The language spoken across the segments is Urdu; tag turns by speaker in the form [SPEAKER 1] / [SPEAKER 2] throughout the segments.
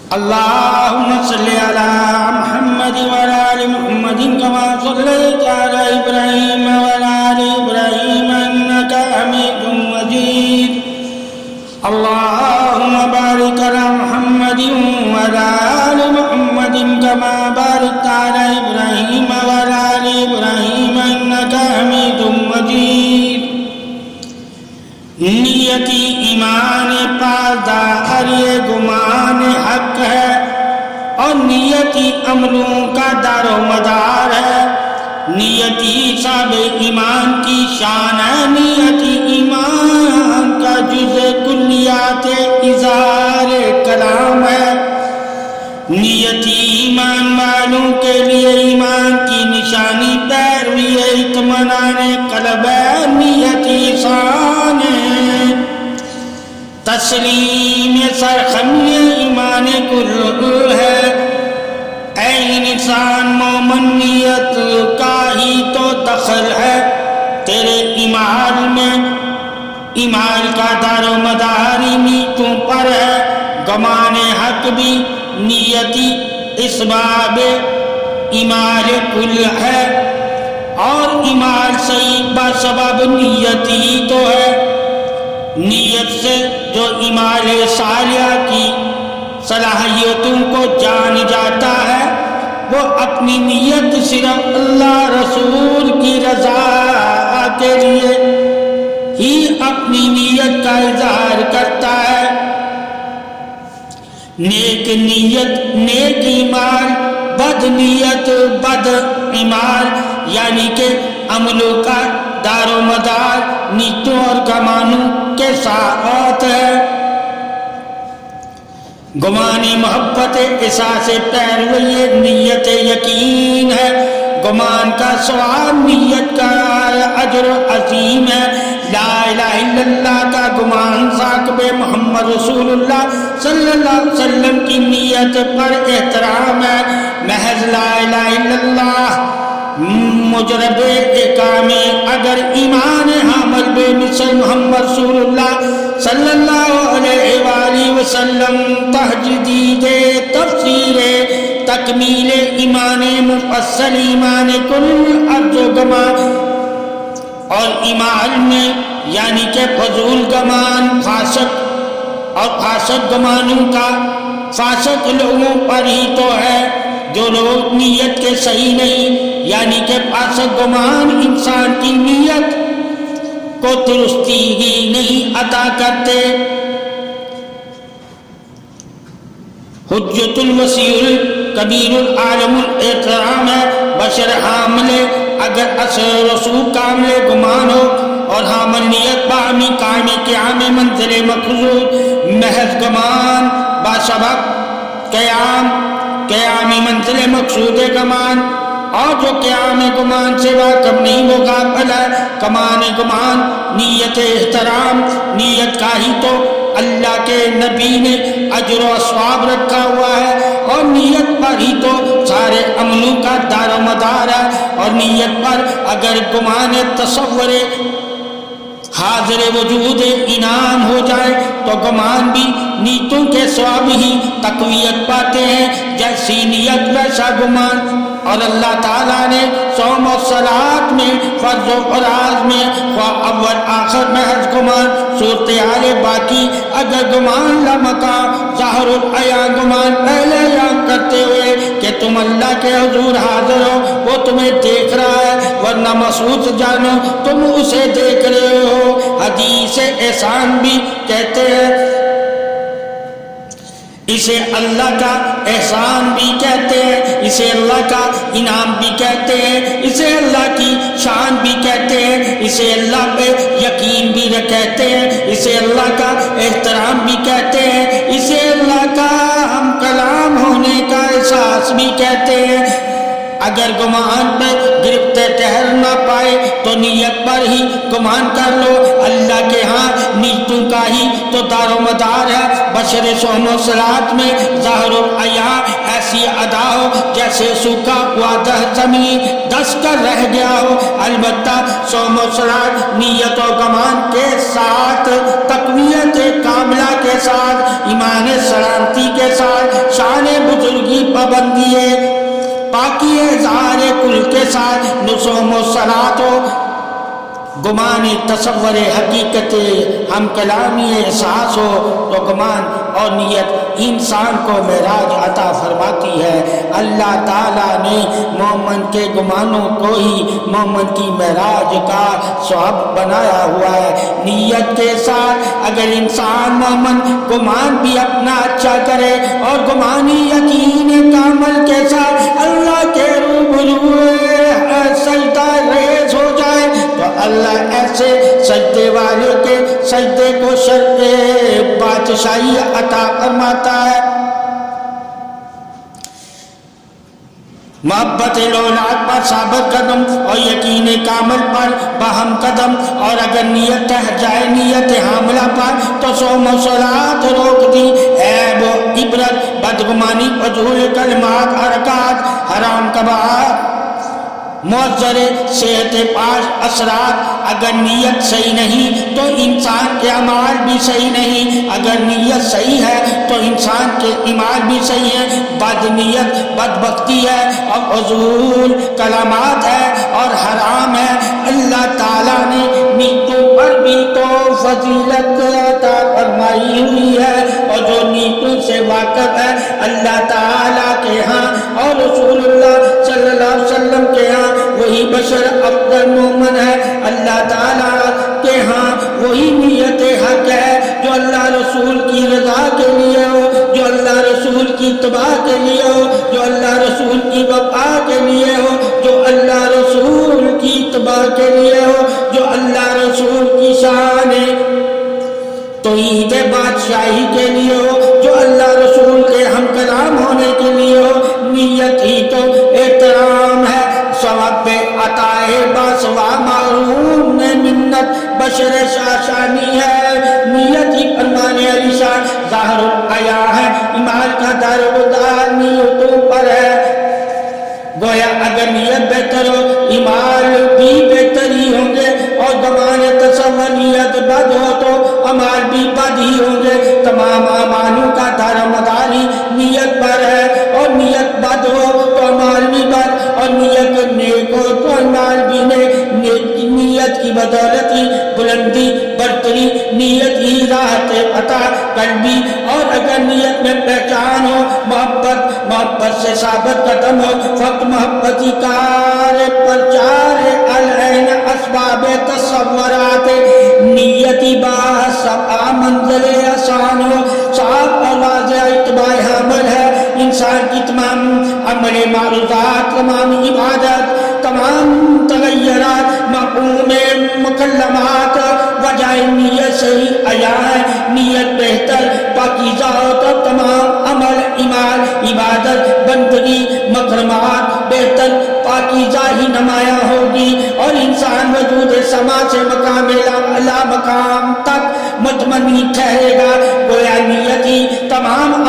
[SPEAKER 1] اللهم صل على محمد وعلى آل محمد كما صليت على إبراهيم وعلى آل إبراهيم إنك حميد مجيد اللهم بارك على محمد وعلى آل محمد كما باركت على إبراهيم وعلى آل إبراهيم إنك حميد مجيد نیتی ایمان پاسدار یہ گمان حق ہے اور نیتی عملوں کا دار و مدار ہے نیتی صاحب ایمان کی شان ہے نیتی ایمان کا جز کلیات اظہار کلام ہے نیتی ایمان والوں کے لیے ایمان کی نشانی پیروی اطمینان قلب ہے نیتی شان تسلیم سرخمی ایمان کل ہے اے انسان مومن نیت کا ہی تو دخل ہے تیرے ایمان میں ایمان کا دار و مدار نیتوں پر ہے گمان حق بھی نیتی اسباب ایمان کل ہے اور ایمان صحیح بسبب نیتی ہی تو ہے نیت سے جو ایمان صالحہ کی صلاحیتوں کو جان جاتا ہے وہ اپنی نیت صرف اللہ رسول کی رضا کے لیے ہی اپنی نیت کا اظہار کرتا ہے نیک نیت نیک ایمان بد نیت بد ایمان یعنی کہ عملوں کا دار و مدار نیتوں اور گمانوں کے ساتھ ہے گمان محبت احساس پیروی نیت یقین ہے گمان کا ثواب نیت کا اجر عظیم ہے لا الہ الا اللہ کا گمان ثاقب محمد رسول اللہ صلی اللہ علیہ وسلم کی نیت پر احترام ہے محض لا الہ الا اللہ مجرب اقام اگر ایمان حامل بے مثل محمد رسول اللہ صلی اللہ علیہ وآلہ وسلم تحجدید تفسیر تکمیل ایمان مفصل ایمان کل عرض و گمان اور ایمان میں یعنی کہ فضول گمان فاسق اور فاسق گمانوں کا فاسق لوگوں پر ہی تو ہے جو لوگ نیت کے صحیح نہیں یعنی کہ فاسق گمان انسان کی نیت کو درستی ہی نہیں عطا کرتے حجت الوسیع کبیر العالم الاحترام ہے بشر حامل اگر اثر رسول کامل گمان ہو اور حامل نیت باہمی قائم قیام منزل مقصود محض گمان باسبب قیامی منزل مقصود گمان اور جو قیام گمان سے واقف نہیں وہ غافل ہے کمان گمان نیت احترام نیت کا ہی تو اللہ کے نبی نے اجر و ثواب رکھا ہوا ہے اور نیت پر ہی تو سارے عملوں کا دار و مدار ہے اور نیت پر اگر گمان تصور حاضر وجود انعام ہو جائے تو گمان بھی نیتوں کے ثواب ہی تقویت پاتے ہیں جیسی نیت ویسا گمان اور اللہ تعالیٰ نے صوم و صلاۃ میں فرض و فراز میں اول آخر محض گمان صورتحال باقی اگر گمان لمقام ظاہر العیاں گمان پہلے یاد کرتے ہوئے کہ تم اللہ کے حضور حاضر ہو وہ تمہیں دیکھ رہا ہے ورنہ محسوس جانو تم اسے دیکھ رہے ہو حدیث احسان بھی کہتے ہیں اسے اللہ کا احسان بھی کہتے ہیں اسے اللہ کا انعام بھی کہتے ہیں اسے اللہ کی شان بھی کہتے ہیں اسے اللہ پہ یقین بھی کہتے ہیں اسے اللہ کا احترام بھی کہتے ہیں اسے اللہ کا ہم کلام ہونے کا احساس بھی کہتے ہیں اگر گمان پہ گرفت ٹہر نہ پائے تو نیت پر ہی گمان کر لو اللہ کے ہاں نیتوں کا ہی تو دار و مدار ہے بشر صوم و صلاۃ میں ظاہر العیاں ایسی ادا ہو جیسے سوکھا ہوا زمین دس کر رہ گیا ہو البتہ صوم و صلاۃ نیت و گمان کے ساتھ تقویت کاملہ کے ساتھ ایمان سلامتی کے ساتھ بزرگی پابندی پاکی اظہار کل کے ساتھ نصوم و صلات و گمان تصور حقیقت ہم کلامی احساس ہو تو گمان اور نیت انسان کو معراج عطا فرماتی ہے۔ اللہ تعالیٰ نے مومن کے گمانوں کو ہی مومن کی معراج کا سبب بنایا ہوا ہے۔ نیت کے ساتھ اگر انسان مومن گمان بھی اپنا اچھا کرے اور گمانی یقین کامل کے ساتھ اللہ کے روبرو سجدہ ریز ہو جائے تو اللہ ایسے سجدے والے کے سجدے کو شرط بادشاہی عطا فرماتا ہے۔ محبت اولاد پر ثابت قدم اور یقین کامل پر باہم قدم، اور اگر نیت ٹہ جائے نیت حاملہ پر تو صوم و صلات روک دی، عیب و عبرت بدگمانی فضول کلمات حرکات حرام کباہت معذر صحت پاش اثرات۔ اگر نیت صحیح نہیں تو انسان کے اعمال بھی صحیح نہیں، اگر نیت صحیح ہے تو انسان کے اعمال بھی صحیح ہیں۔ بد نیت بدبختی ہے اور فضول کلمات ہے اور حرام ہے۔ اللہ تعالیٰ نے نیتوں پر بھی تو فضیلت عطا فرمائی ہوئی ہے، اور جو نیتوں سے واقف ہے اللہ تعالیٰ کے ہاں اور رسول اللہ صلی اللہ علیہ وسلم کے ہاں وہی بشر افضل مومن ہے۔ اللہ تعالیٰ کے ہاں وہی نیت حق ہے جو اللہ رسول کی رضا کے لیے ہو، جو اللہ رسول کی اتباع کے لیے ہو، جو اللہ رسول کی وفا کے لیے ہو، جو اللہ رسول کی اتباع کے لیے ہو، جو اللہ رسول کی شان توحید بادشاہی کے لیے ہو، جو اللہ رسول کے ہم کلام ہونے کے لیے ہو۔ نیت ہی تو احترام ہے، ثواب عطا باسوا معروم میں منت بشر شاشانی ہے۔ نیت ہی فرمانے علی شان ظاہر الحیا ہے، ایمان کا دارومدار نیتوں پر ہے۔ گویا اگر نیت بہتر ہو ایمان بھی بہتر ہی ہوں گے، اور گمان تصور نیت بد ہو تو اعمال بھی بد ہی ہوں گے۔ تمام اعمالوں کا دارومدار ہی نیت پر ہے، اور نیت بد ہو تو اعمال بھی بد، اور نیت نیک ہو تو اعمال بھی نیک۔ نیت کی بدولت ہی بلندی برتری، نیت ہی راحت عطا قلبی، اور اگر نیت میں پہچان ہو محبت سے ثابت قدم ہو، فقط محبتی کار پرچار العین اسباب تصورات، نیتی با منزل آسان ہو، صاف اور واضح اتباع حامل ہے۔ انسان کی تمام عمل معروضات، تمام عبادت، تمام تغیرات، مفہوم مکلمات وجہ نیت سے ہی آیا ہے۔ نیت بہتر پاکیزہ ہو تو تمام عمل ایمان عبادت بندگی مکرمات بہتر پاکیزہ ہی نمایاں ہوگی، اور انسان وجود سما سے مقام اعلی مقام تک مطمئن ٹھہرے گا۔ گویا نیت ہی تمام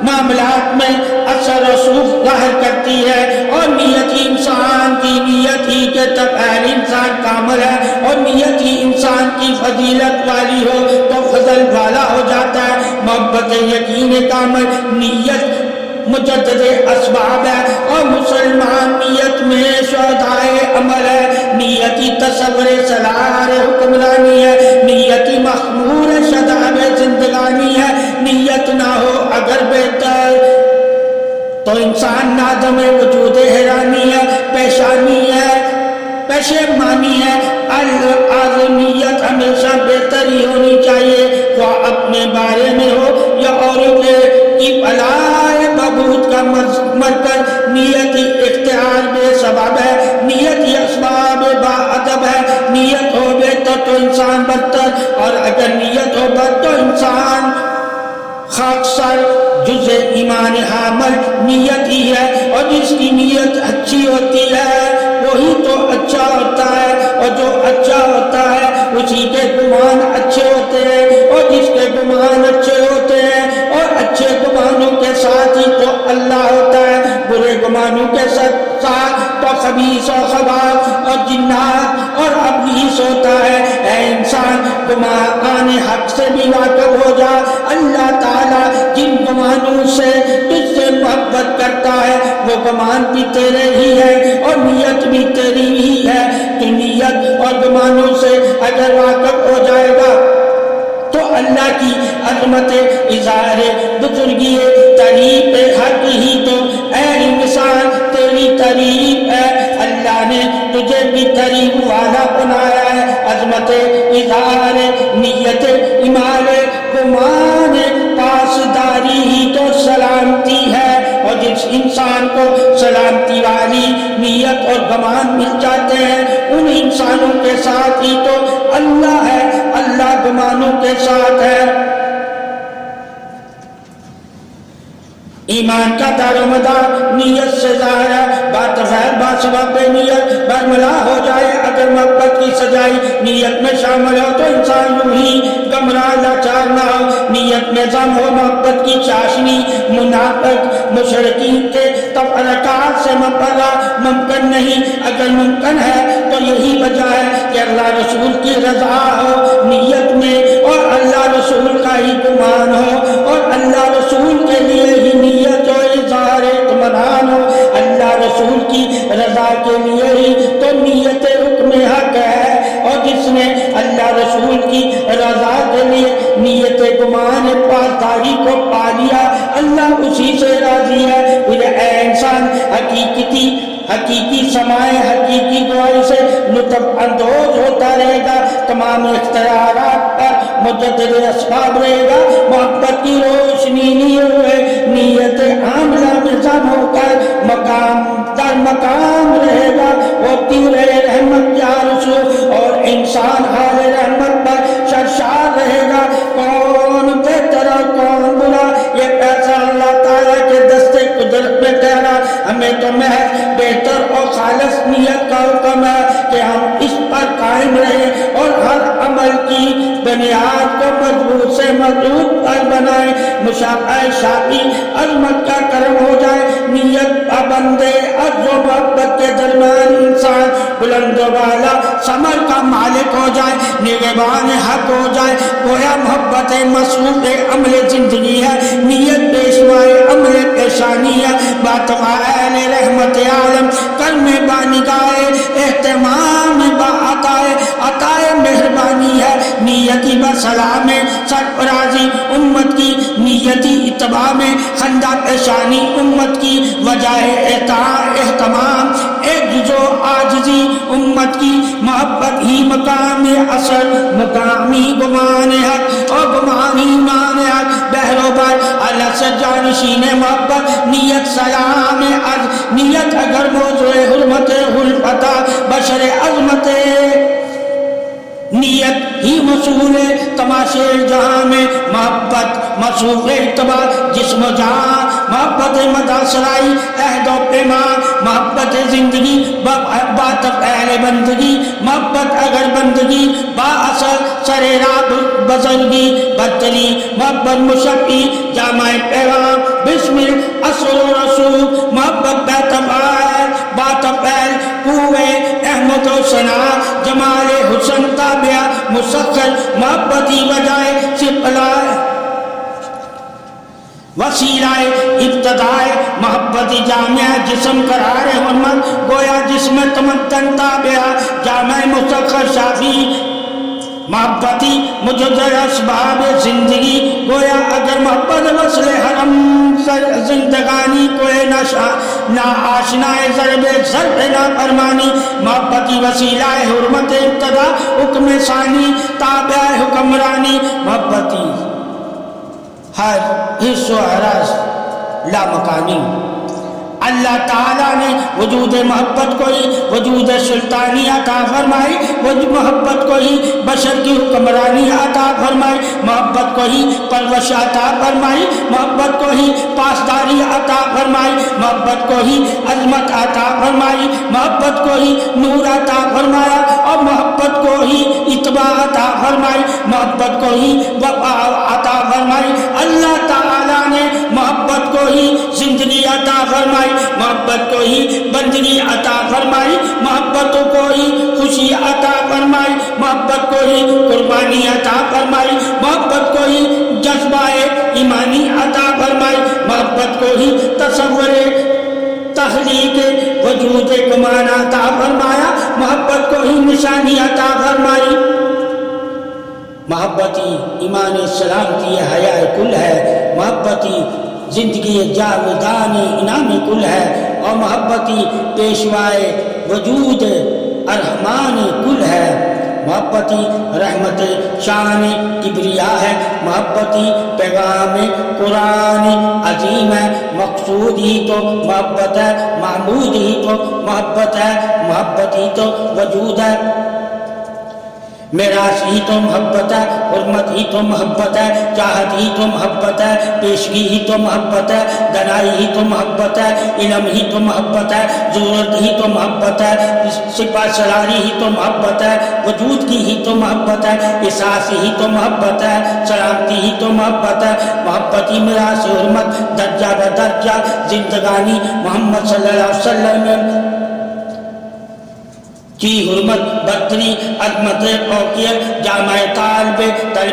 [SPEAKER 1] معاملات میں اثر و رسوخ ظاہر کرتی ہے، اور نیت ہی انسان کی نیت ہی کے تفعیل انسان کامل ہے، اور نیت ہی انسان کی فضیلت والی ہو تو فضل والا ہو جاتا ہے۔ محبت یقین کامل نیت مجدد اسباب ہے، اور مسلمان نیت میں شہدائے عمل ہے۔ نیتی تصور سلار حکمرانی ہے، نیتی مخمور شداب زندگانی ہے۔ نیت نہ ہو اگر بہتر تو انسان نادم وجود حیرانی ہے، پیشانی ہے، پشیمانی ہے۔ نیت ہمیشہ بہتر ہی ہونی چاہیے، خواہ اپنے بارے میں ہو یا اوروں کی بھلائی بہبود کا مرکز۔ نیت ہی اختیار بے سبب ہے، نیت ہی اسباب با ادب ہے۔ نیت ہو بہتر تو انسان بدتر، اور اگر نیت ہو بد تو انسان خاکسار۔ جز ایمان حامل نیت ہی ہے، اور جس کی نیت اچھی ہوتی ہے وہی تو اچھا ہوتا ہے، اور جو اچھا ہوتا ہے اسی کے گمان اچھے ہوتے ہیں، اور جس کے گمان اچھے ہوتے ہیں اور اچھے گمانوں کے ساتھ ہی تو اللہ ہوتا ہے، برے گمانوں کے ساتھ تو خبیث و خباث اور جنات اور ابلیس ہوتا ہے۔ اے انسان گمان حق سے بھی واقف ہو جا۔ اللہ تعالیٰ جن گمانوں سے تجھ سے وہ گمان بھی تیرے ہی ہے اور نیت بھی تیری ہی ہے. تو نیت اور گمانوں سے اگر واقف ہو جائے گا تو اللہ کی عظمت اظہار بزرگی تعریف حق ہی تو اے انسان تیری تعریف ہے. اللہ نے تجھے بھی تعریف والا بنایا ہے. عظمت اظہار نیت ایمان گمان پاسداری ہی تو سلامتی ہے. اور جس انسان کو سلامتی والی نیت اور گمان مل جاتے ہیں ان انسانوں کے ساتھ ہی تو اللہ ہے. اللہ گمانوں کے ساتھ ہے. ایمان کا دار و مدار نیت سے ظاہر ہے. بات غیر با سبب نیت برملا ہو جائے اگر محبت کی سجائی نیت میں شامل ہو تو انسان یوں ہی گمراہ لاچار نہ ہو. نیت میں ضم ہو محبت کی چاشنی منافق مشرکین کے تفرقات سے مبرا ممکن نہیں. اگر ممکن ہے تو یہی وجہ ہے کہ اللہ رسول کی رضا ہو نیت میں اور اللہ رسول کا ہی گمان ہو اور اللہ رسول کے لیے ہی نیت و اظہار اطمینان ہو. اللہ رسول کی رضا کے لیے ہی تو نیت حکم حق ہے. اور جس نے اللہ رسول کی رضا کے لیے نیت گمان پاسداری کو پا لیا اللہ اسی سے راضی ہے. پھر اے انسان حقیقی سمائے حقیقی گواہی سے لطف اندوز ہوتا رہے گا. تمام اختیارات پر مجدد اسباب رہے گا. محبت کی روشنی نہیں ہوئے نیت عاملہ میں ضم ہو کر مقام در مقام رہے گا. وہ تیر رحمت یا رسول اور انسان حال رحمت پر سرشار رہے گا. کون بہتر اور کون برا یہ پیسہ اللہ تعالیٰ کے دستے قدرت میں ٹھہرا. ہمیں تو محض بہتر اور خالص نیت کا حکم ہے کہ ہم اس پر قائم رہیں اور ہر عمل کی بنیاد کو مضبوط سے مضبوط پر بنائیں. مشابہ شاقی عظمت کا کرم ہو جائے. نیت پابندے عرض و محبت کے درمیان انسان بلند و بالا ثمر کا مالک ہو جائے نگہبان حق ہو جائے. گویا محبت مصروف عمل زندگی ہے. نیت پیشوائے عمل پیشانی ہے. باتوائل رحمت عالم کرم بانگاہ اہتمام با عطائے مہربانی ہے. نیتی بسلام سرفرازی امت کی نیتی اتباع میں خندہ پیشانی امت کی وجہ اہتمام عجز و عاجزی امت کی محبت ہی مقام اثر مقامی گمان حق اور گمان ایمان حق. بہروبر اللہ سے جانشین محبت نیت سلام عرض نیت اگر موضوع حرمت حلفتہ بشر عظمت نیت ہی مصول تماشے جہاں میں محبت مصروف اتباع جسم و جہاں محبت مداسرائی عہد و پیمان محبت زندگی بات اہل بندگی محبت اگر بندگی با اثر سر راب بزرگی بدتری محبت مشقی جامع پیغام بسم اصل و رسول محبت بات اہل قوے احمد و ثنا جمال حسن تابع مسخر محبتی وجائے سپلائے وسیلہ ابتدائے محبت جامع جسم قرار حرمت گویا جسم تمدن تابع جامع مسخر شافی محبتی مجدد اسباب زندگی گویا اگر محبت وصل حرم زندگانی کوئی نا آشنائے ضرب نا فرمانی محبتی وسیلہ حرمت ابتدا حکم ثانی تابع حکمرانی محبتی ہر حص و حرس لا مکانی. اللہ تعالیٰ نے وجود محبت کو ہی وجود سلطانی عطا فرمائی. محبت کو ہی بشر کی حکمرانی عطا فرمائی. محبت کو ہی پرورش عطا فرمائی. محبت کو ہی پاسداری عطا فرمائی. محبت کو ہی عظمت عطا فرمائی. محبت کو ہی نور عطا فرمایا اور محبت کو ہی اتباع عطا فرمائی. محبت کو ہی وفا عطا فرمائی. اللہ تعالیٰ نے محبت کو ہی زندگی عطا فرمائی. محبت کو ہی بندگی عطا فرمائی. محبتوں کو ہی خوشی عطا فرمائی. محبت کو ہی قربانی عطا فرمائی. محبت کو ہی جذبہ ایمانی عطا فرمائی. محبت کو ہی تصور تحقیق وجود کو معنی عطا فرمایا، محبت کو ہی نشانی عطا فرمائی۔ محبتی ایمان سلامتی حیا کل ہے، محبتی زندگی جاودان انعام کل ہے، اور محبتی پیشوائے وجود ارحمان کل ہے۔ محبتی رحمت شان کبریا ہے، محبتی پیغام قرآن عظیم ہے، مقصود ہی تو محبت ہے، معبود ہی تو محبت ہے، محبت ہی تو وجود ہے، میراث ہی تو محبت ہے، حرمت ہی تو محبت ہے، چاہت ہی تو محبت ہے، پیشگی ہی تو محبت ہے، دنائی ہی تو محبت ہے، علم ہی تو محبت ہے، ضرورت ہی تو محبت ہے، سپہ سلاری ہی تو محبت ہے، وجود کی ہی تو محبت ہے، احساس ہی تو محبت ہے، سلامتی ہی تو محبت ہے، محبت ہی میراث حرمت درجہ بدرجہ زندگانی محمد صلی اللہ علیہ وسلم کی حرمت برتری عظمت فوقیت جامع طالب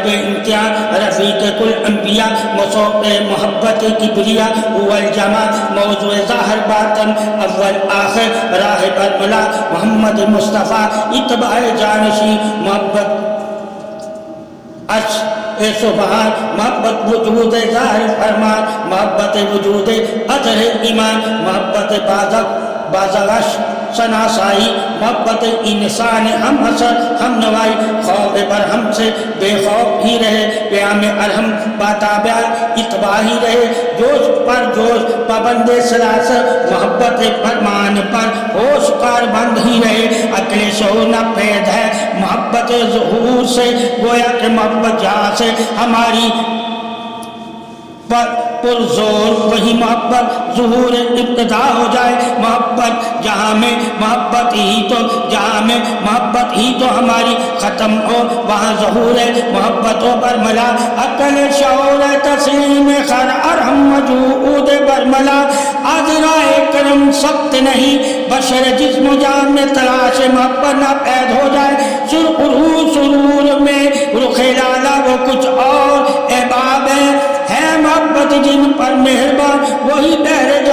[SPEAKER 1] امتحان رفیق کل انبیاء مسوق محبت کبریا اول جمع موضوع ظاہر باطن اول آخر راہ برملا محمد مصطفیٰ اتباع جانشی محبت سبحان محبت وجود ظاہر فرمان محبت وجود اظہر ایمان محبت بازغش شناسائی محبت انسان ہم حسر ہم نوائی خوف پر ہم سے بے خوف ہی رہے پیام ارحم باتابع اتباع ہی رہے جوش پر جوش پابند سلاسل محبت فرمان پر ہوش کار بند ہی رہے عقل شعور نہ پید ہے محبت ظہور سے گویا کہ محبت جہاں سے ہماری پر زور وہی محبت ظہور ابتدا ہو جائے محبت جہاں میں محبت ہی تو جہاں میں محبت ہی تو ہماری ختم ہو وہاں ظہور محبتوں پر ملا عقل شعور تسلیم خر ارحم وجود برملا آزرائے کرم سخت نہیں بشر جسم و جان میں تلاش محبت نہ پید ہو جائے سرور میں رخ لالا وہ کچھ اور احباب ہے محبت جن پر مہربان وہی بہر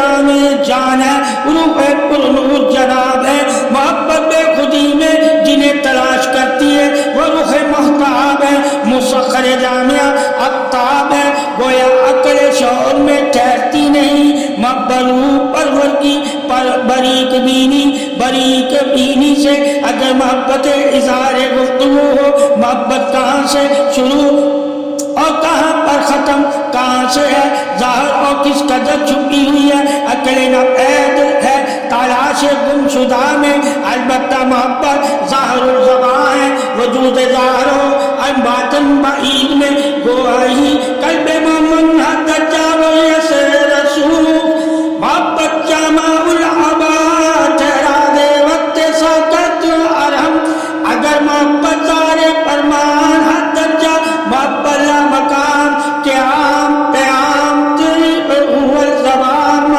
[SPEAKER 1] جان ہے روح پر نور جناب ہے محبت بے خودی میں جنہیں تلاش کرتی ہے وہ روح محتاب ہے مسخر جامعہ اقتاب ہے گویا عقل شعور میں ٹھہرتی نہیں محبت روح پرور کی بریک بینی سے اگر محبت اظہار گفتگو ہو محبت کہاں سے شروع اور کہاں پر ختم کہاں سے ہے ظاہر اور کس قدر چھپی ہوئی ہے عقل ناپید ہے تلاش گم شدہ میں البتہ محبت ظاہر الزبان ہے وجود ظاہر ہو باطن بعید میں گواہی قلب مومن حد جاو یسے رسول محبت جامع العباد ٹھہرا دے وقت ساکت ارحم اگر محبت ظاہر فرمان حد درجہ محبت لا مقام قیام قیام تیری اول زبان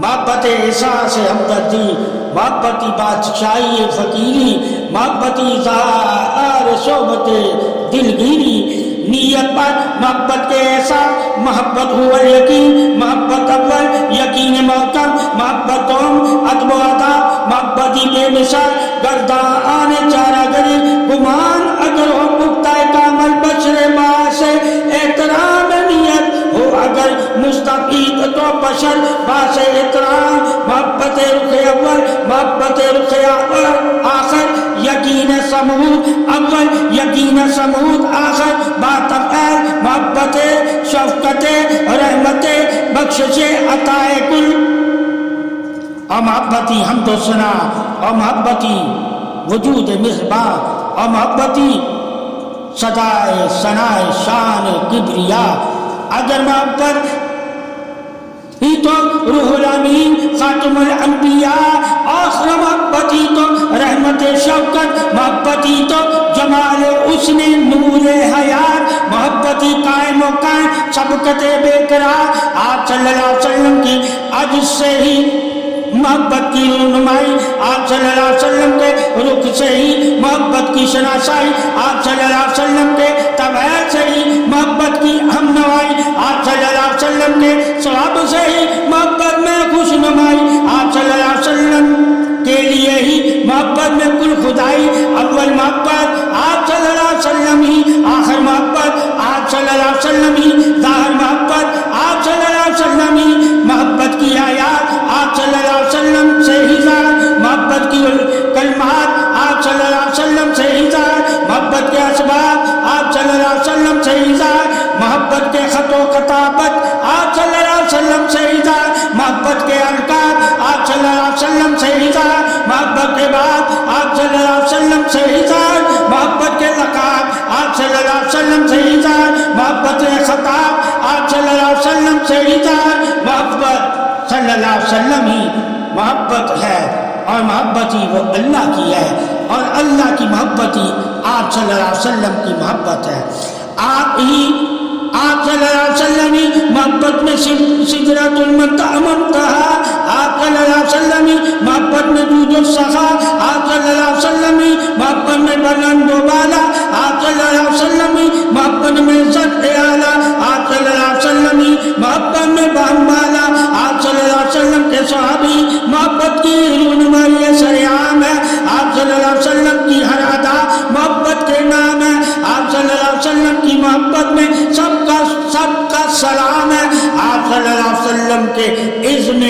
[SPEAKER 1] محبت احساس ہمدردی محبت بادشاہی فقیری محبت اظہار صحبت دلگیری نیت پر محبت کے احساس محبت ہوا یقین محبت اول یقین محکم محبت دوم ادب و عطا محبتی بے مثال گردان چارہ گری گمان اگر ہو پختہ کامل بشر باس احترام نیت ہو اگر مستفید تو بشر باس احترام محبت رخ اول محبت رخ آخر یقین سمود اول یقین سمود آخر بات افعال محبت شفقت رحمت بخشش عطا کل اور محبتی حمد و ثنا اور محبتی وجود مہربان اور محبتی صدائے ثنائے شان کبریا اگر محبت ہی تو روح الامین خاتم الانبیاء آخر محبتی تو رحمت شفقت محبتی تو جمال حسن نور حیات محبتی قائم و قائم سبقت بے قرار آپ صلی اللہ علیہ وسلم کی عجز سے ہی محبت کی رونمائی آپ صلی اللہ علیہ وسلم کے رخ سے ہی محبت کی شناسائی آپ صلی اللہ علیہ وسلم کے طبع سے ہی محبت کی ہم نوائی آپ صلی اللہ علیہ وسلم وسلم کے ثواب سے ہی محبت میں خوشنمائی، آپ صلی اللہ علیہ وسلم کے لیے ہی محبت میں کل خدائی، اول محبت آپ صلی اللہ علیہ وسلم ہی، آخر محبت آپ صلی اللہ علیہ وسلم ہی، ظاہر محبت آپ صلی اللہ علیہ وسلم ہی، محبت کی آیات آپ صلی اللہ علیہ وسلم سے ہی ظاہر، محبت کی کلمات آپ صلی اللہ علیہ وسلم سے ہی ظاہر، محبت کے اسباب آپ صلی اللہ علیہ وسلم سے ہی ظاہر، محبت کے خط و کتابت آپ صلی اللہ علیہ وسلم سے ہی ظاہر، محبت کے القاب آپ صلی اللہ علیہ وسلم سے ہی ظاہر، محبت کے بعد آپ صلی اللہ علیہ وسلم سے ہی ظاہر، محبت کے لقاب آپ صلی اللہ علیہ وسلم سے ہی ظاہر، محبت کے خطاب آپ صلی اللہ علیہ وسلم سے ہی ظاہر، محبت صلی اللہ علیہ وسلم ہی محبت ہے، اور محبت ہی وہ اللہ کی ہے، اور اللہ کی محبت ہی آپ صلی اللہ علیہ وسلم کی محبت ہے۔ آپ صلی اللہ علیہ وسلم ہی محبت میں سدرۃ المنتہا، آپ صلی اللہ علیہ وسلم ہی محبت میں دود السخا، آپ صلی اللہ علیہ وسلم ہی محبت میں بلند و بالا، آپ صلی اللہ علیہ وسلم ہی محبت میں عزت اعلیٰ، آپ صلی اللہ علیہ وسلم ہی محبت میں بہم بالا، آپ صلی اللہ علیہ وسلم کے صحابی محبت کی رونمائی سریعام ہے، آپ صلی اللہ علیہ وسلم کی ہر ادا محبت کے نام ہے، آپ صلی اللہ علیہ وسلم کی محبت میں سب کا سلام ہے، آپ صلی اللہ علیہ وسلم کے اذن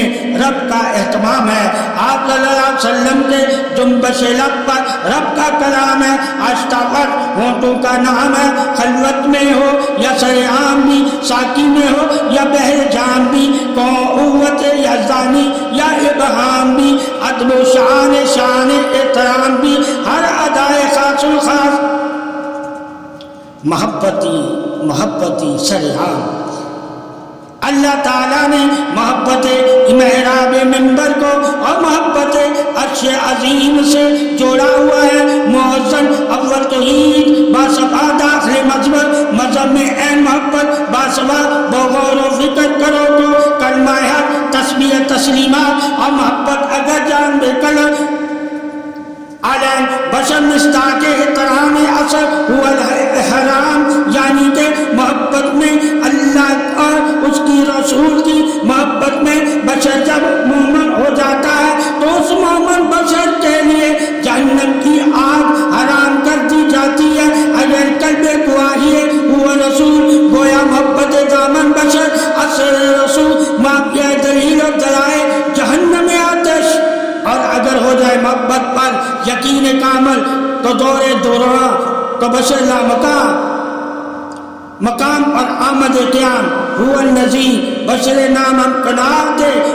[SPEAKER 1] رب کا اہتمام ہے، آپ صلی اللہ علیہ وسلم کے جنبش لب پر رب کا کلام ہے، اشتاقت ہونٹوں کا نام ہے، خلوت میں ہو یا سرعام بھی، ساکی میں ہو یا بحر جام بھی، قوت یا زانی یا ابہام بھی، ادب و شان احترام بھی، ہر ادائے خاص الخاص محبتی سرعام۔ اللہ تعالیٰ نے محبت محراب منبر کو اور محبت عرش عظیم سے جوڑا ہوا ہے۔ محسن اول توحید باسبا داخل مذہب میں اے محبت باسبا بغور و فکر کرو تو کلمہ حق تسبیح تسلیمات اور محبت اگر جان بے کلر عالم بشر مستاق احترام اثر ہوا الحرام، یعنی کہ محبت میں اللہ اور اس کی رسول کی محبت میں بشر جب مومن ہو جاتا ہے تو اس مومن بشر کے لیے جہنم کی آگ حرام کر دی جاتی ہے۔ اگر قلب گواہی ہوا رسول گویا محبت دامن بشر اثر رسول ماپیا دلیل و دلائل جہنم آتش، اور اگر ہو جائے محبت پر یقین کامل تو دورہ تو بشر مقام اور آمد قیام هو النذیر بشر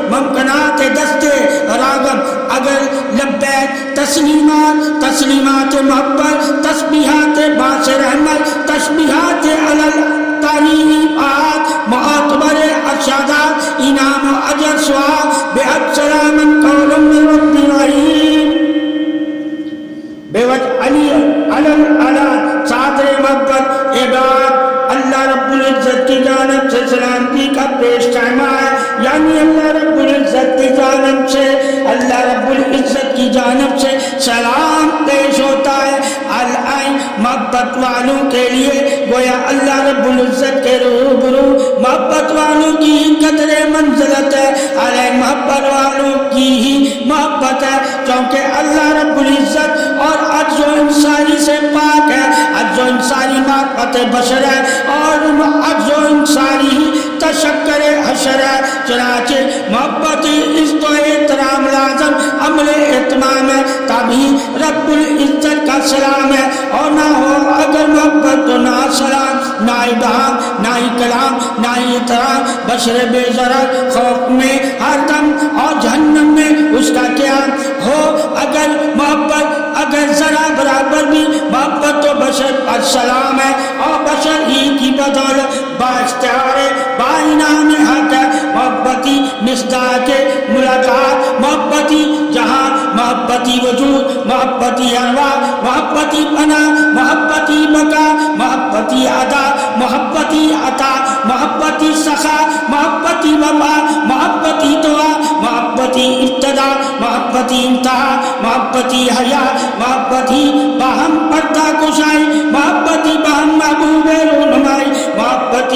[SPEAKER 1] ممکنات دستے راغب، اگر لبیک تسلیمات محبت، تسبیحات باعث رحمت، تسبیحات علل تعلیمات معتبر ارشادات، انعام و اجر ثواب بحق سلامن قول من رب رحیم، بے وجہ علی علل صادر محبت عباد اللہ رب العزت کی جانب سے سلامتی کا پیش خیمہ ہے، یعنی اللہ رب العزت کی جانب سے سلام پیش ہوتا ہے العین محبت والوں کے لیے، گویا اللہ رب العزت کے روبرو محبت والوں کی قدر منزلت ہے، العین محبت والوں کی ہی محبت ہے، کیونکہ اللہ رب العزت اور عجز و انصاری سے پاک ہے، عجز و انصاری محبت بشر ہے اور عجز و انصاری ہی تشکر حشر ہے، چنانچہ محبت اس تو احترام لازم عمل اہتمام ہے، تبھی رب العزت کا سلام ہے، اور نہ ہو اگر محبت تو نہ سلام، نہ ابہام، نہ کلام، نہ احترام، بشر بے ضرر خوف میں ہر دم اور جہنم میں اس کا قیام ہو، اگر محبت اگر ذرا برابر بھی محبت تو بشر پر سلام ہے، اور بشر ہی کی بدولت بااختیار بائنام حق ہے، محبتی مصداق ملاقات، محبتی جہاں، محبتی وجود، محبتی ارواح، محبتی پناہ، محبتی بقا، محبتی ادا، محبتی عطا، محبتی سخا، محبتی وفا، محبتی دعا، محبتی ابتدا، محبتی انتہا، محبتی حیا، محبتی باہم پردہ کشائی، محبتی باہم محبوب رونمائی، محبت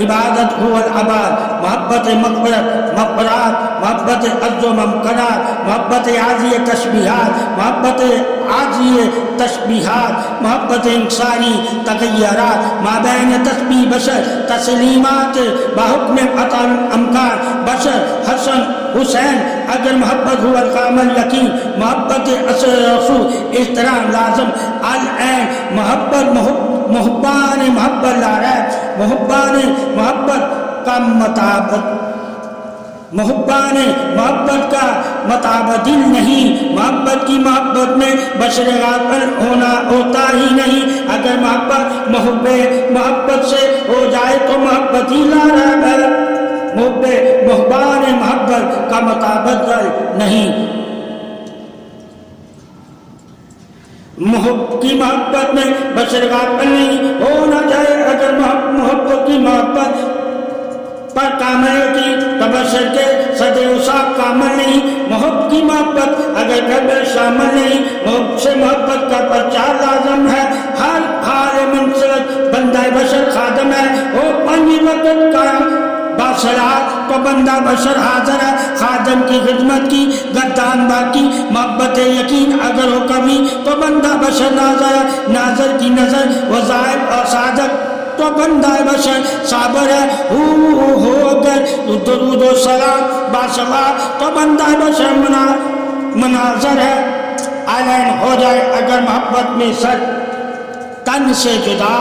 [SPEAKER 1] عبادت هو العباد، محبت مغفرت مغفرات، محبت عز و ممکنات، محبت عاجی تشبیہات، محبت عاجی تشبیہات، محبت انکساری تغیرات، مابین تسبیح بشر تسلیمات بحکم عطا امکان بشر حسن حسین، اگر محبت ہوا کامل یقین، محبت اثر رسول احترام لازم العین، محبت محبان محبت لا رہے، محبان محبت کا مطابق، محبان محبت کا متبادل نہیں، محبت کی محبت میں بشر غافل ہونا ہوتا ہی نہیں، اگر محبت محبت سے ہو جائے تو محبت ہی لا رہا ہے، محبان محبت کا متبادل نہیں، کی محبت میں بشر غافل نہیں ہونا چاہے، اگر محبت کی محبت پر کامل کی تو بشر کے صدر صاحب کامل نہیں، محبت کی محبت اگر قبر شامل نہیں، محبت سے محبت کا پرچار لازم ہے، ہر حال منصرت بندہ بشر خادم ہے، وہ پنجی وقت کا باصلات تو بندہ بشر حاضر ہے، خادم کی خدمت کی گردان باقی، محبت یقین اگر ہو کبھی تو بندہ بشر ناظر ہے، ناظر کی نظر وظائف اور صادق تو بندہ بشر صابر ہے، ہو اگر درود و سلام باثبات تو بندہ بشر مناظر ہے، علن ہو جائے اگر محبت میں سر تن سے جدا،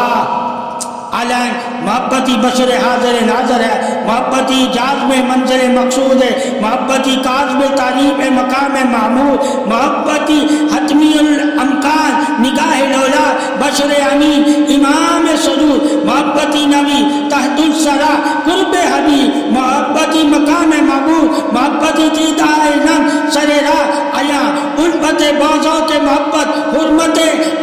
[SPEAKER 1] علن محبتی بشر حاضر ناظر ہے، محبتی جاز میں منزل مقصود ہے، محبتی کاز میں تعریف مقام محمود، محبتی حتمی الامکان نگاہ لولا بشر امین امام سجود، محبتی نبی تحت السرا قرب حبیب، محبتی مقام معبود، محبتی دیدہ نم سررا آیا، الفت بازوں کے محبت حرمت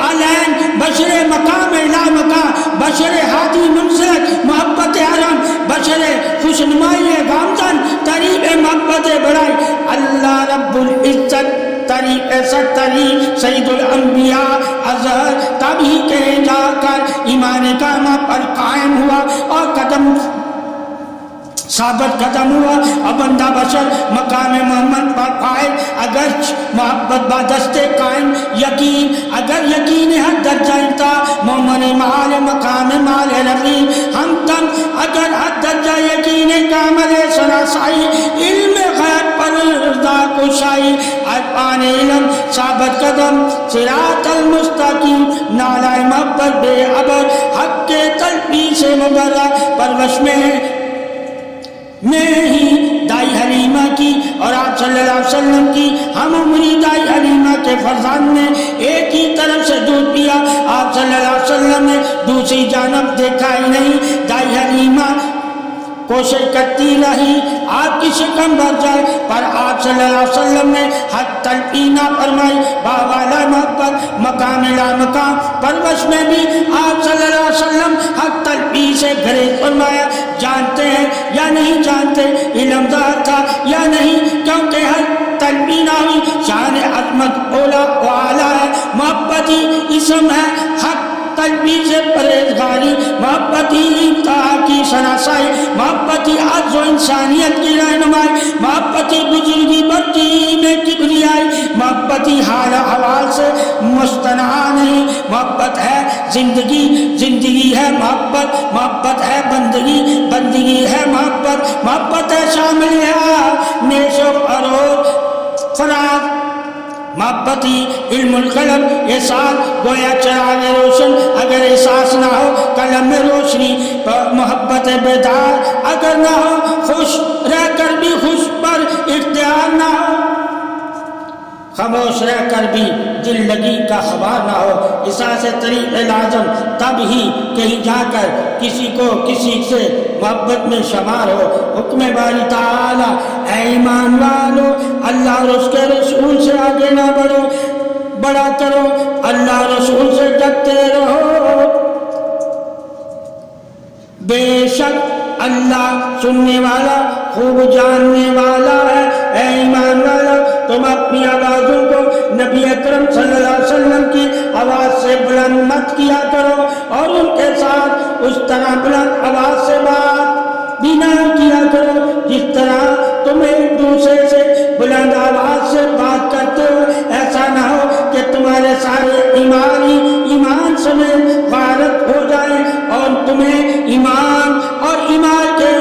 [SPEAKER 1] علین بشر مقام لا مقام، بشر ہادی منصرت محبت حرم، بشر خوشنمائی گامزن طریق محبت بڑائی، اللہ رب العزت طریق ستری سید الانبیاء اظہر تبھی کہ جا کر ایمان کامہ پر قائم ہوا اور قدم ثابت قدم ہوا اور بندہ بشر مقام محمد پر قائم، اگر محبت بادست قائم یقین، اگر یقین حد درجہ انتا مومن مال مقام مال رفیع، ہم تم اگر حد درجہ یقین کامل شناسائی، علم غیب پر رضا کشائی، عرفان علم ثابت قدم صراط المستقیم، نالہ محبت بے عبر حق کے تلبی سے مبرر پروش میں ہی دائی حلیمہ کی اور آپ صلی اللہ علیہ وسلم کی ہم عمری دائی حلیمہ کے فرزند نے ایک ہی طرف سے دودھ پیا، آپ صلی اللہ علیہ وسلم نے دوسری جانب دیکھا ہی نہیں، دائی حلیمہ کوشش کرتی رہی آپ کی شکم بھر جائے، پر آپ صلی اللہ علیہ وسلم نے حد تلقینہ فرمائی، باوالا محبت مقام لا مقام پروش میں بھی آپ صلی اللہ علیہ وسلم حد تلقین سے گریز فرمایا، جانتے ہیں یا نہیں جانتے، علم دار تھا یا نہیں، کیونکہ حد تلقینہ ہوئی شان عظمت اولا وعلا ہے، محبتی اسم ہے، حق قلبی سے پرہیزگاری، محبتی انتہا کی شناسائی، محبتی عجز و انسانیت کی رہنمائی، محبتی بزرگی بڑی میں کبریائی، محبتی حال احوال سے مستنعا نہیں، محبت ہے زندگی، زندگی ہے محبت، محبت ہے بندگی، بندگی ہے محبت، محبت ہے شامل ہے نیش و فروغ فراغ، محبتی علم القلم احساس گویا چراغ روشن، اگر احساس نہ ہو قلم میں روشنی، محبت بیدار اگر نہ ہو خوش رہ کر بھی خوش پر اختیار نہ ہو، خاموش رہ کر بھی دل لگی کا خبر نہ ہو، احساس طریق لازم تب ہی کہیں جا کر کسی کو کسی سے محبت میں شمار ہو، حکم باری تعالی اے ایمان والو اللہ اور اس کے رسول سے آگے نہ بڑھو، بڑا کرو اللہ رسول سے ڈرتے رہو، بے شک اللہ سننے والا خوب جاننے والا ہے، اے ایمان والا تم اپنی آوازوں کو نبی اکرم صلی اللہ علیہ وسلم کی آواز سے بلند مت کیا کرو اور ان کے ساتھ اس طرح بلند آواز سے بات بھی نہ کیا کرو جس طرح تم ایک دوسرے سے بلند آواز سے بات کرتے ہو. ایسا نہ ہو کہ تمہارے سارے ایمان سمیت غارت ہو جائے اور تمہیں ایمان کے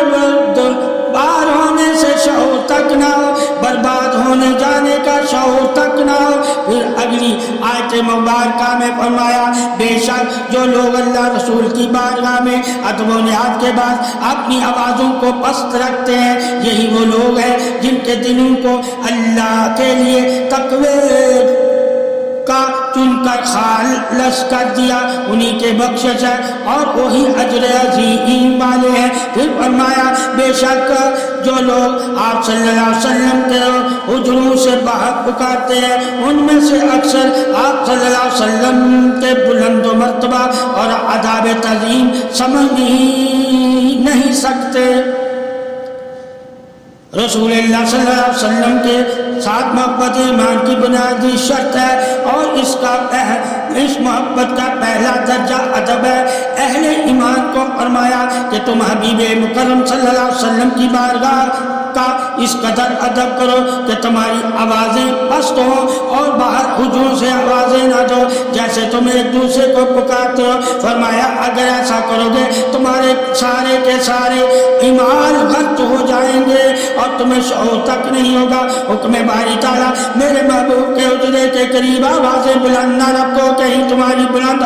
[SPEAKER 1] بار ہونے سے شعور تک نہ ہو، برباد ہونے جانے کا شعور تک نہ ہو. پھر اگلی آیت مبارکہ میں فرمایا بے شک جو لوگ اللہ رسول کی بارگاہ میں ادب و نیاز کے بعد اپنی آوازوں کو پست رکھتے ہیں، یہی وہ لوگ ہیں جن کے دلوں کو اللہ کے لیے تقوی کا چن کر خالص کر دیا، انہی کے بخشش ہے اور وہی اجر عظیم والے ہیں. پھر فرمایا بے شک جو لوگ آپ صلی اللہ علیہ وسلم کے حجروں سے باہر پکارتے ہیں ان میں سے اکثر آپ صلی اللہ علیہ وسلم کے بلند و مرتبہ اور آداب تعظیم سمجھ ہی نہیں سکتے. رسول اللہ صلی اللہ علیہ وسلم کے ساتھ محبت ایمان کی بنیادی شرط ہے اور اس محبت کا پہلا درجہ ادب ہے. اہل ایمان کو فرمایا کہ تم حبیب مکرم صلی اللہ علیہ وسلم کی بارگاہ کا اس قدر ادب کرو کہ تمہاری آوازیں پست ہوں اور باہر حجروں سے آوازیں نہ دو جیسے تم ایک دوسرے کو پکارتے ہو. فرمایا اگر ایسا کرو گے تمہارے سارے کے سارے ایمان غلط ہو جائیں گے اور تمہیں شعور تک نہیں ہوگا. حکم باری تعالیٰ میرے محبوب کے حجرے کے قریب آوازیں بلند نہ رکھو کہیں تمہاری بلند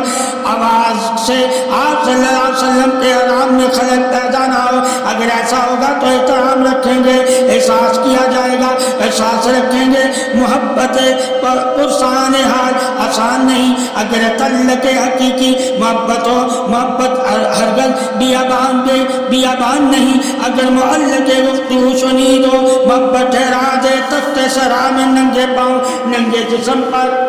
[SPEAKER 1] آواز سے آپ صلی اللہ علیہ وسلم کے آرام میں خلل پیدا نہ ہو. اگر ایسا ہوگا تو احترام رکھیں گے، احساس کیا جائے گا، احساس رکھیں گے. محبت پرسان حال آسان نہیں. اگر تعلق حقیقی محبت ہو، محبت ہرگز بیابان نہیں. اگر معلق گفتگو شنید ہو، محبت ٹھہرا دے تخت سرا میں ننگے پاؤں ننگے جسم پر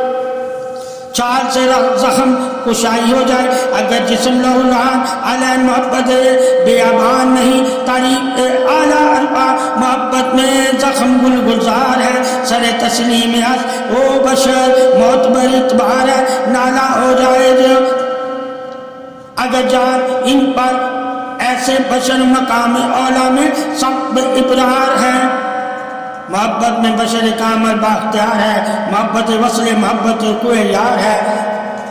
[SPEAKER 1] چال سے زخم کشائی ہو جائے. اگر جسم لہولان علیہ محبت بیابان نہیں. تعریف اعلیٰ الفا محبت میں زخم گلزار ہے. سر تسلیم ہست او بشر معتبر اعتبار ہے. نالا ہو جائے جو اگر جان ان پر ایسے بشر مقام اولا میں سب ابرار ہے. محبت میں بشر کامل باختیار ہے. محبت وصل محبت کوئی یار ہے.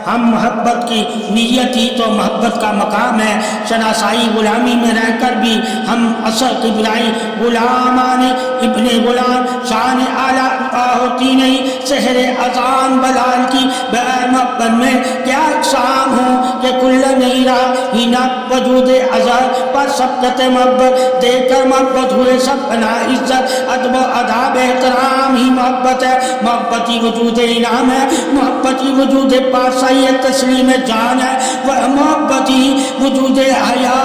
[SPEAKER 1] ہم محبت کی نیت ہی تو محبت کا مقام ہے. شناسائی غلامی میں رہ کر بھی ہم اثر کبرائی غلامان ابن غلام شان اعلیٰ ہوتی نہیں. سحر اذان بلال کی بغیر محبت میں کیا اقسام ہوں کہ کل نہیں رہا ہی نہ وجود ازل پر سبقت محبت دے کر محبت ہوئے سب بنا عزت ادب و اداب احترام ہی محبت ہے. محبتی وجود انعام ہے. محبتی وجود پارسائی تسلیم جان ہے. وہ محبتی وجود حیا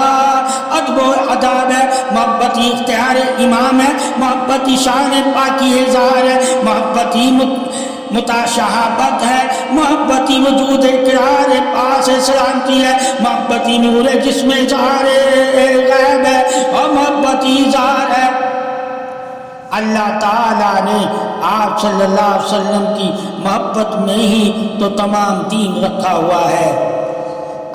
[SPEAKER 1] ادب و اداب ہے. محبتی اختیار امام ہے. محبتی شان پاکی اظہار ہے. محبتی متشہابت ہے. محبتی وجود اقرار پاس سلامتی ہے. محبتی نور جسم اظہار غیب ہے اور محبتی اظہار ہے. اللہ تعالیٰ نے آپ صلی اللہ علیہ وسلم کی محبت میں ہی تو تمام دین رکھا ہوا ہے.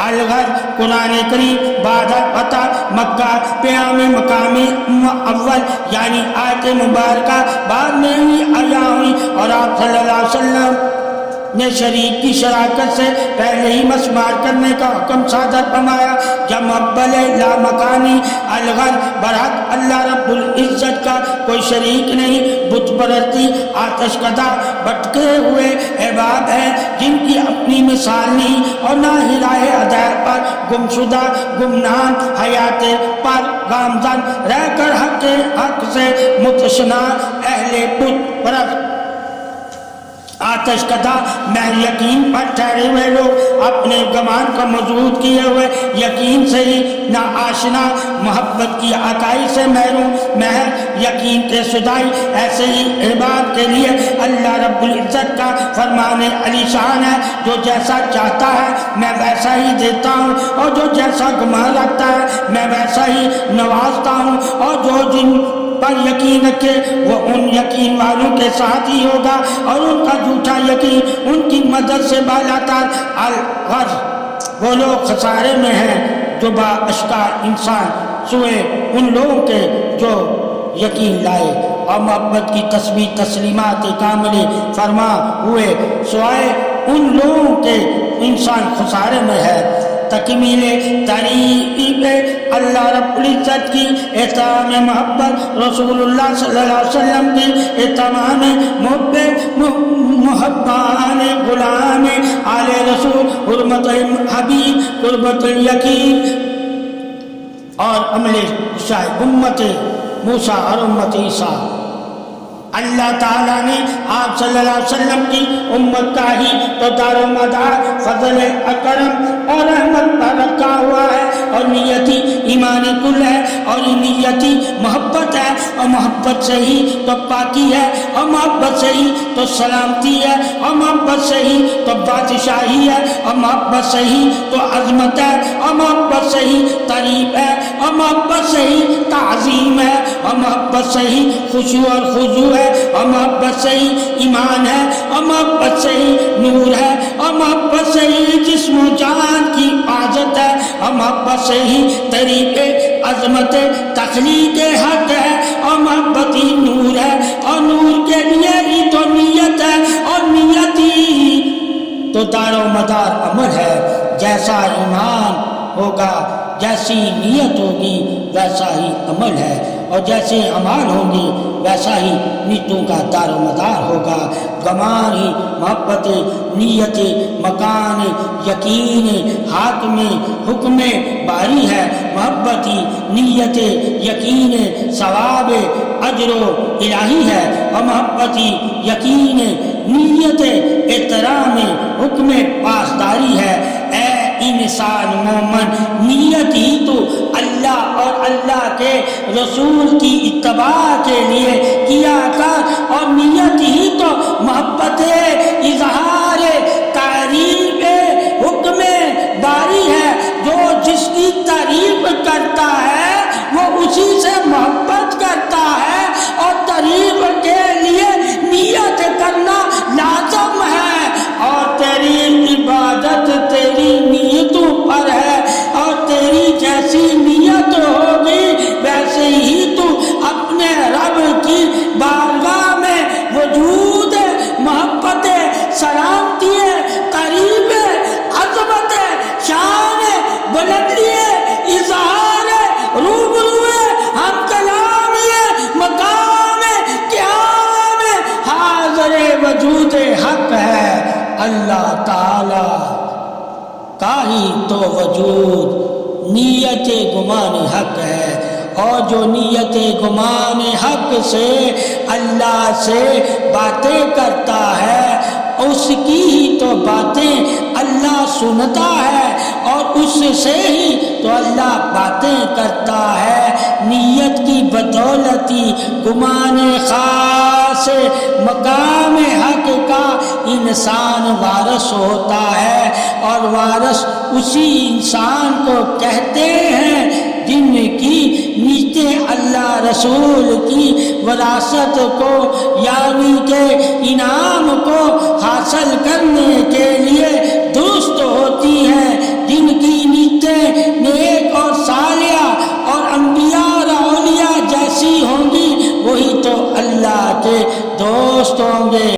[SPEAKER 1] الغرض قرآن کریم بعد فتح مکہ پیام مقام اول یعنی آیت مبارکہ بعد میں ہی آیا ہوئی اور آپ صلی اللہ علیہ وسلم نے شریک کی شراکت سے پہلے ہی مسمار کرنے کا حکم صادر فرمایا. جب مقبل لا مکانی الغرض برحق اللہ رب العزت کا کوئی شریک نہیں. بت پرستی آتش کدہ بھٹکے ہوئے عباد ہیں جن کی اپنی مثال نہیں اور نہ ہی راہ ہدایت پر گمشدہ گمنام حیات پر گامزن رہ کر حق سے متشنا اہل بت پرست آتش کدہ محض یقین پر ٹھہرے ہوئے لوگ اپنے گمان کو موجود کیے ہوئے یقین سے ہی نہ آشنا محبت کی عطائی سے محروم محض یقین کے سدائی ایسے ہی عباد کے لیے اللہ رب العزت کا فرمان علی شان ہے. جو جیسا چاہتا ہے میں ویسا ہی دیتا ہوں اور جو جیسا گمان رکھتا ہے میں ویسا ہی نوازتا ہوں اور جو جن پر یقین رکھے وہ ان یقین والوں کے ساتھ ہی ہوگا، اور ان کا جھوٹا یقین ان کی مدد سے بالاتر الغرض، وہ لوگ خسارے میں ہیں جو با اشکار انسان سوئے ان لوگوں کے جو یقین لائے اور محبت کی تسبیح تسلیمات کاملے فرما ہوئے، سوائے ان لوگوں کے انسان خسارے میں ہے۔ تکمیل تعریف اللہ رب العزت کی، احترام محبت رسول اللہ صلی اللہ علیہ وسلم کی، اہتمام محبان غلام آل رسول، حرمت حبیب، قربت یقین، اور عمل شاہ امت موسیٰ اور امت عیسیٰ۔ اللہ تعالیٰ نے آپ صلی اللہ علیہ وسلم کی امت کا ہی تو دار و مدار فضل اکرم اور رحمت پر رکھا ہوا ہے، اور نیتی ایمان کل ہے، اور نیتی محبت ہے، اور محبت سے ہی تو پاکی ہے، اور محبت سے ہی تو سلامتی ہے، اور محبت سے ہی تو بادشاہی ہے، اور محبت سے ہی تو عظمت ہے، اور محبت سے ہی تعریف ہے، اور محبت سے ہی تعظیم ہے، اور محبت سے ہی خشوع اور خضوع ہے، اور محبت سے ہی ایمان ہے، اور محبت سے ہی نور ہے، اور محبت سے ہی جسم و جان کی حفاظت ہے، اور محبت سے ہی طریق عظمت تخلیق حق ہے، اور محبت ہی نور ہے، اور نور کے لیے ہی تو نیت ہے، اور نیت ہی تو دار و مدار عمل ہے۔ جیسا ایمان ہوگا، جیسی نیت ہوگی، ویسا ہی عمل ہے، اور جیسے اعمال ہوں گے ویسا ہی نیتوں کا دار و مدار ہوگا۔ گمان ہی محبت نیت مکان یقین حاکم حکم باری ہے، محبت ہی نیت یقین ثواب اجر و الہی ہے، اور محبت ہی یقین نیت احترام حکم پاسداری ہے۔ اے انسان مومن، نیت ہی تو اللہ اور اللہ کے رسول کی اتباع کے لیے کیا کر، اور نیت ہی تو محبت اظہار تعریف حکم باری ہے۔ جو جس کی تعریف کرتا ہے وہ اسی سے محبت کرتا ہے، اور تعریف کے لیے نیت کرنا لازم ہے، اور تیری عبادت تیری نیتوں پر ہے، اور تیری جیسی نیت ہوگی ویسے ہی تو اپنے رب کی بارگاہ میں وجود محبت سلامتی قریب عظمت شان بلندی اظہار روبرو ہم کلامی مقام قیام حاضر وجود حق ہے۔ اللہ تعالی کا ہی تو وجود نیت گمان حق ہے، اور جو نیت گمان حق سے اللہ سے باتیں کرتا ہے اس کی ہی تو باتیں اللہ سنتا ہے، اور اس سے ہی تو اللہ باتیں کرتا ہے۔ نیت کی بدولتی گمان خاص مقام حق کا انسان وارث ہوتا ہے، اور وارث اسی انسان کو کہتے ہیں جن کی نیتیں اللہ رسول کی وراثت کو یعنی کہ انعام